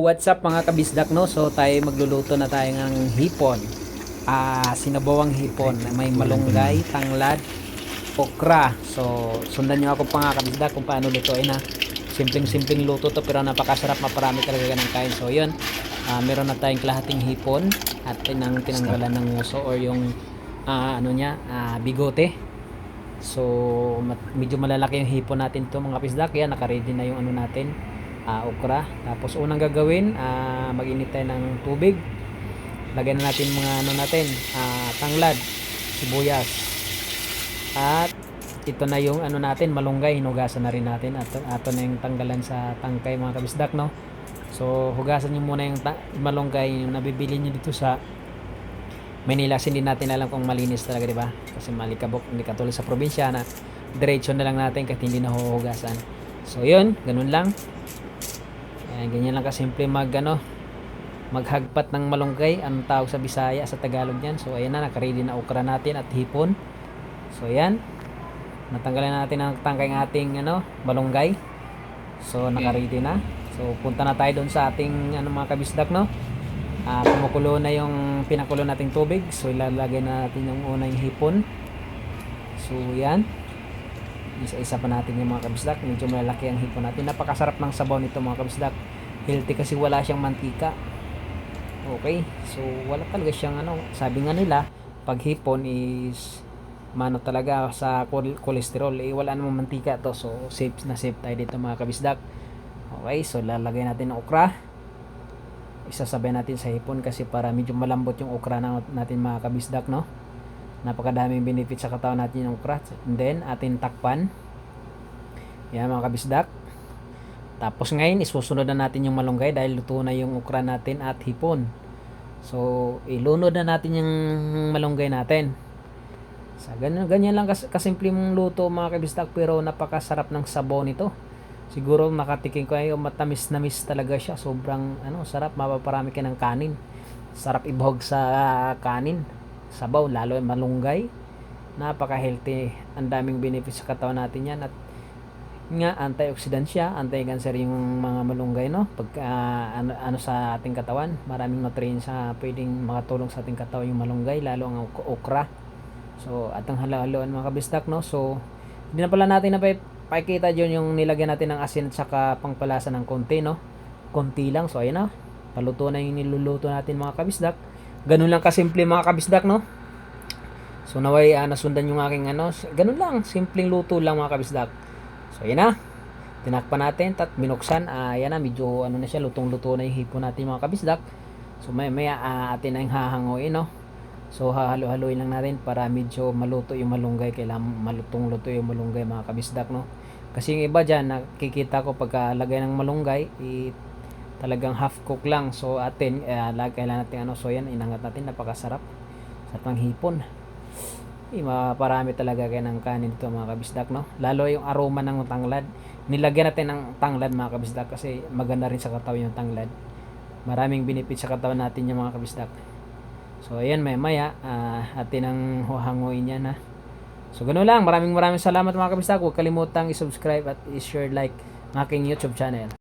What's up mga kabisdak, no? So tayo magluluto na tayo ng hipon. Sinabawang hipon. May malunggay, tanglad, okra. So sundan nyo ako mga kabisdak kung paano lutuin ha. Simpleng luto to pero napakasarap, maparami talaga ng kain. So yun, meron na tayong kalahating hipon at tinanggalan ng nguso or yung bigote. So medyo malalaki yung hipon natin to mga kabisdak. Yan, naka-ready na yung natin, okra. Tapos unang gagawin, mag-init tayo ng tubig. Lagyan na natin mga tanglad, sibuyas. At ito na yung natin, malunggay, hinugasan na rin natin. At ito na yung tanggalan sa tangkay mga kabisdak, no. So hugasan niyo muna yung malunggay, yung nabibili niyo dito sa Manila. Hindi natin alam kung malinis talaga, di ba? Kasi malikabok, hindi katulad sa probinsya na diretso na lang natin kahit hindi na huhugasan. So yun, ganun lang. Ayan, ganyan lang kasimple maghagpat ng malunggay. Anong tawag sa Bisaya, sa Tagalog yan. So ayan na, nakaready na okra natin at hipon. So ayan, natanggalan natin ang tangkay ng ating malunggay. So nakaready na. So punta na tayo doon sa ating mga kabisdak, no. Kumukulo na yung pinakulo nating tubig. So ilalagay na natin yung unang hipon. So yan, isa-isa pa natin yung mga kabisdak. Medyo malalaki ang hipon natin. Napakasarap ng sabaw nito mga kabisdak. Healthy kasi wala siyang mantika. Okay, so wala talaga siyang sabi nga nila, pag hipon is talaga sa cholesterol. Wala namang mantika to. So safe na safe tayo dito mga kabisdak. Okay, so lalagay natin ng okra. Isasabay natin sa hipon kasi para medyo malambot yung okra natin mga kabisdak, no. Napakadaming benefit sa katawan natin yung okra. And then atin takpan. Yan mga kabisdak. Tapos ngayon isusunod na natin yung malunggay dahil luto na yung okra natin at hipon. So ilunod na natin yung malunggay natin. So ganyan lang kasimpleng luto mga kabisdak, pero napakasarap ng sabaw nito. Siguro nakatikim ko kayo, matamis na miss talaga siya. Sobrang sarap, mapaparami ka ng kanin. Sarap ibuhog sa kanin, sabaw, lalo yung malunggay. Napaka-healthy, ang daming benefits sa katawan natin yan. At nga, antioxidant siya, anti-cancer yung mga malunggay, no. Pag sa ating katawan, maraming nutrients pwedeng makatulong sa ating katawan yung malunggay, lalo ang okra. So at ang halo-haloan mga kabisdak, no. So hindi na pala natin pakikita dyan yung nilagyan natin ng asin at saka pangpalasa ng konti, no. Konti lang. So ayun na, paluto na yung niluluto natin mga kabisdak. Ganun lang kasimple mga kabisdak, no. So naway nasundan yung aking ganun lang, simpleng luto lang mga kabisdak. So ayun na, tinakpan natin at binuksan. Ayan na, medyo na siya, lutong-luto na yung hipon natin mga kabisdak. So maya atin na yung hahanguin, no. So hahalo-haloin lang natin para medyo maluto yung malunggay. Kailangan malutong-luto yung malunggay mga kabisdak, no. Kasi yung iba dyan, nakikita ko pagkalagay ng malunggay, talagang half cook lang. So atin, kailangan natin so yan, inangat natin, napakasarap sa panghipon. Maparami talaga kayo ng kanin dito mga kabisdak, no. Lalo yung aroma ng tanglad. Nilagyan natin ng tanglad mga kabisdak kasi maganda rin sa katawan yung tanglad. Maraming benefit sa katawan natin yung mga kabisdak. So ayan, maya atin ang hanguin yan, ha. So ganoon lang, maraming salamat mga kabisdak. Huwag kalimutang i-subscribe at i-share, like ng aking YouTube channel.